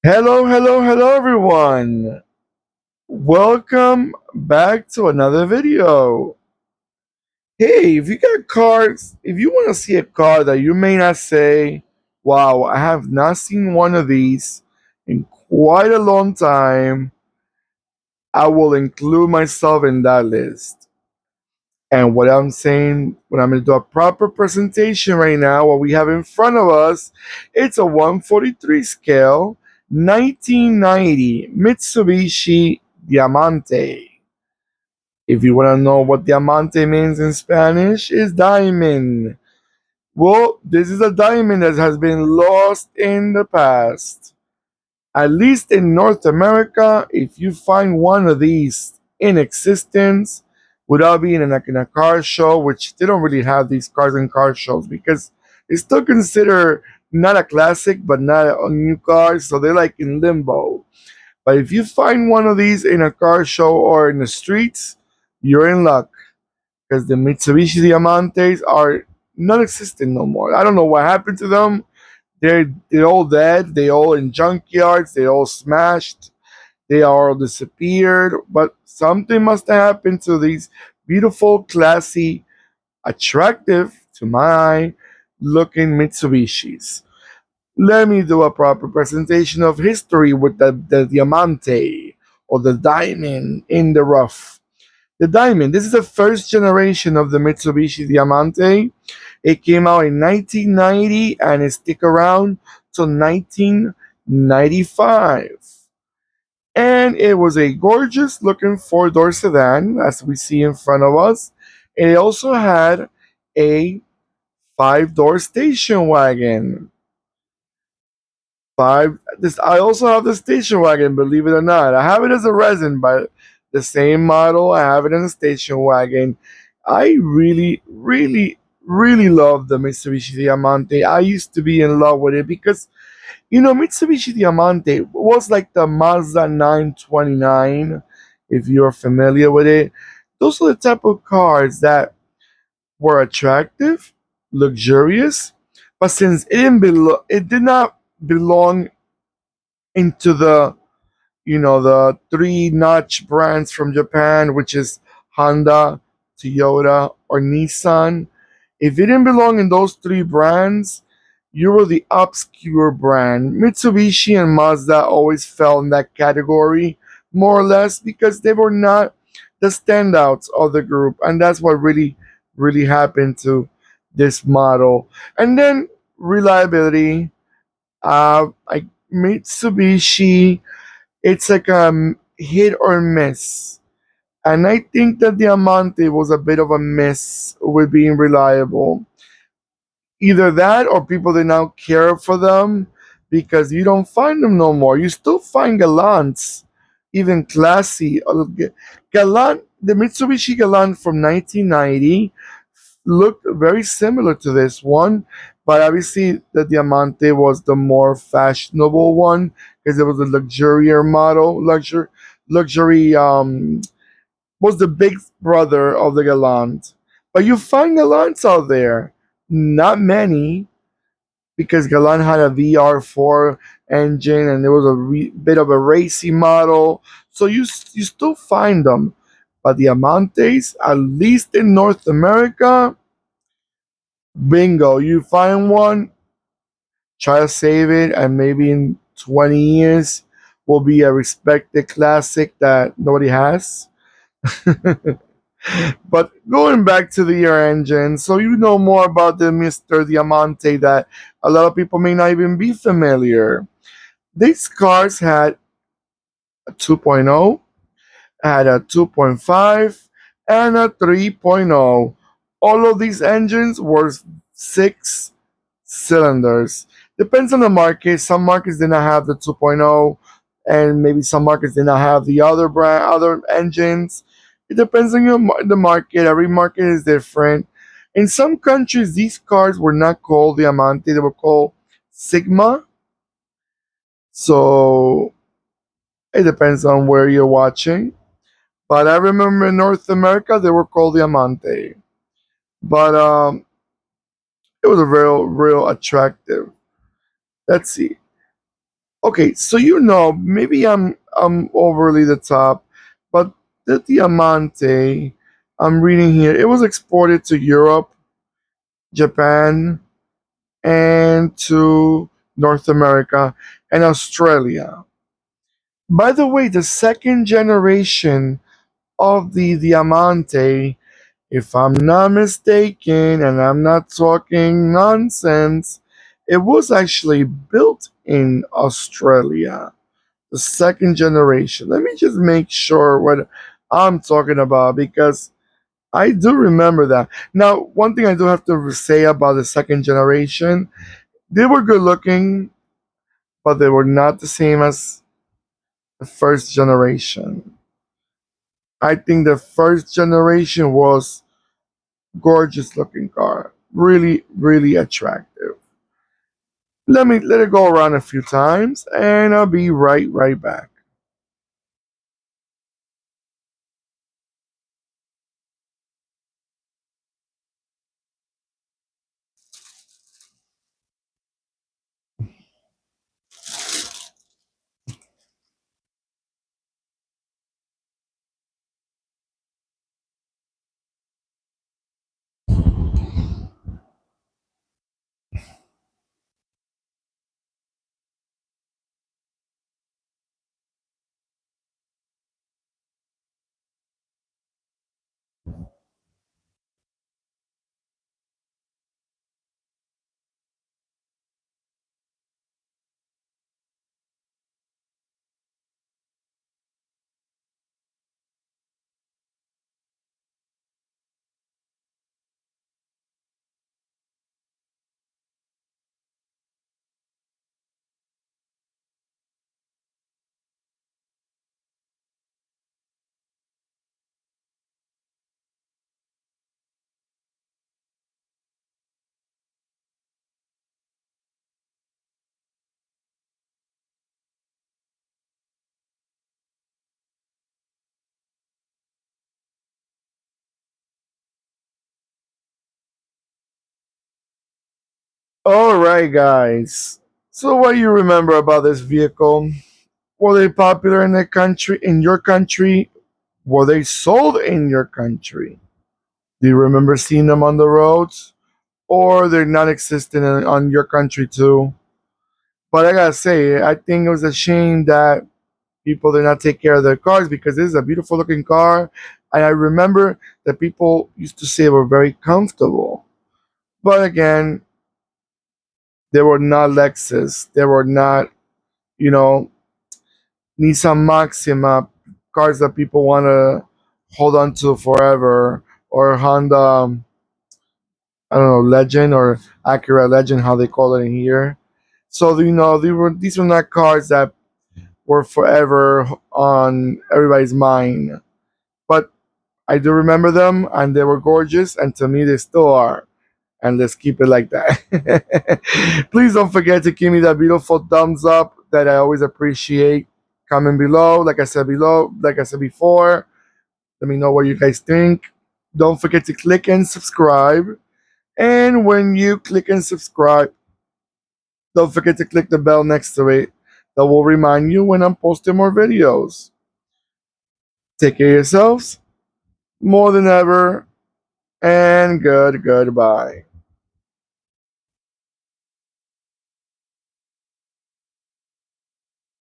Hello, hello, hello, everyone. Welcome back to another video. Hey, if you got cars, if you want to see a car that you may not say, wow, I have not seen one of these in quite a long time, I will include myself in that list. And what I'm saying, when I'm going to do a proper presentation right now, what we have in front of us, it's a 143 scale 1990 Mitsubishi Diamante. If you want to know what Diamante means in Spanish, is diamond. Well, this is a diamond that has been lost in the past. At least in North America, if you find one of these in existence without being in a car show, which they don't really have these cars in car shows because it's still considered not a classic but not a new car, so they're like in limbo. But if you find one of these in a car show or in the streets, you're in luck because the Mitsubishi Diamantes are non existent no more. I don't know what happened to them. They're all dead. They all in junkyards. They all smashed. They all disappeared. But something must have happened to these beautiful, classy, attractive to my eye looking Mitsubishis. Let me do a proper presentation of history with the Diamante or the diamond in the rough. The diamond. This is the first generation of the Mitsubishi Diamante. It came out in 1990 and it stick around till 1995. And it was a gorgeous looking four-door sedan, as we see in front of us. It also had a five-door station wagon. I also have the station wagon, believe it or not. I have it as a resin, but the same model. I have it in a station wagon. I really love the Mitsubishi Diamante. I used to be in love with it because Mitsubishi Diamante was like the Mazda 929. If you're familiar with it, those are the type of cars that were attractive, luxurious, but since it did not belong into the three notch brands from Japan, which is Honda, Toyota, or Nissan. If it didn't belong in those three brands, you were the obscure brand. Mitsubishi and Mazda always fell in that category, more or less, because they were not the standouts of the group. And that's what really happened to this model. And then reliability. Like Mitsubishi, it's like a hit or miss. And I think that Diamante was a bit of a miss with being reliable. Either that or people did not care for them because you don't find them no more. You still find Galants, even classy. Galant, the Mitsubishi Galant from 1990 looked very similar to this one, but obviously the Diamante was the more fashionable one because it was a luxurious model. Luxury was the big brother of the Galant. But you find Galants out there, not many, because Galant had a VR4 engine and it was a bit of a racy model. So you still find them. But the Amantes, at least in North America, bingo, you find one, try to save it, and maybe in 20 years will be a respected classic that nobody has. But going back to the year engine, so you know more about the Mr. Diamante that a lot of people may not even be familiar. These cars had a 2.0, had a 2.5, and a 3.0. All of these engines were six cylinders. Depends on the market. Some markets did not have the 2.0, and maybe some markets did not have the other engines. It depends on the market. Every market is different. In some countries, these cars were not called Diamante; they were called Sigma. So it depends on where you're watching. But I remember in North America, they were called Diamante. But it was a real attractive. Let's see. Okay, so maybe I'm overly the top, but the Diamante I'm reading here, it was exported to Europe, Japan, and to North America and Australia. By the way, the second generation of the Diamante, if I'm not mistaken, and I'm not talking nonsense, it was actually built in Australia. The second generation. Let me just make sure what I'm talking about because I do remember that. Now, one thing I do have to say about the second generation, they were good looking, but they were not the same as the first generation. I think the first generation was gorgeous looking car. Really, really attractive. Let it go around a few times and I'll be right back. Alright guys. So what do you remember about this vehicle? Were they popular in the country in your country? Were they sold in your country? Do you remember seeing them on the roads? Or they're not existing on your country too? But I gotta say, I think it was a shame that people did not take care of their cars because this is a beautiful looking car. And I remember that people used to say they were very comfortable. But again, they were not Lexus. They were not, you know, Nissan Maxima, cars that people want to hold on to forever, or Honda, I don't know, Legend or Acura Legend, how they call it in here. So these were not cars that were forever on everybody's mind, but I do remember them, and they were gorgeous, and to me they still are. And let's keep it like that. Please don't forget to give me that beautiful thumbs up that I always appreciate. Comment like I said before. Let me know what you guys think. Don't forget to click and subscribe. And when you click and subscribe, don't forget to click the bell next to it. That will remind you when I'm posting more videos. Take care of yourselves more than ever, and goodbye.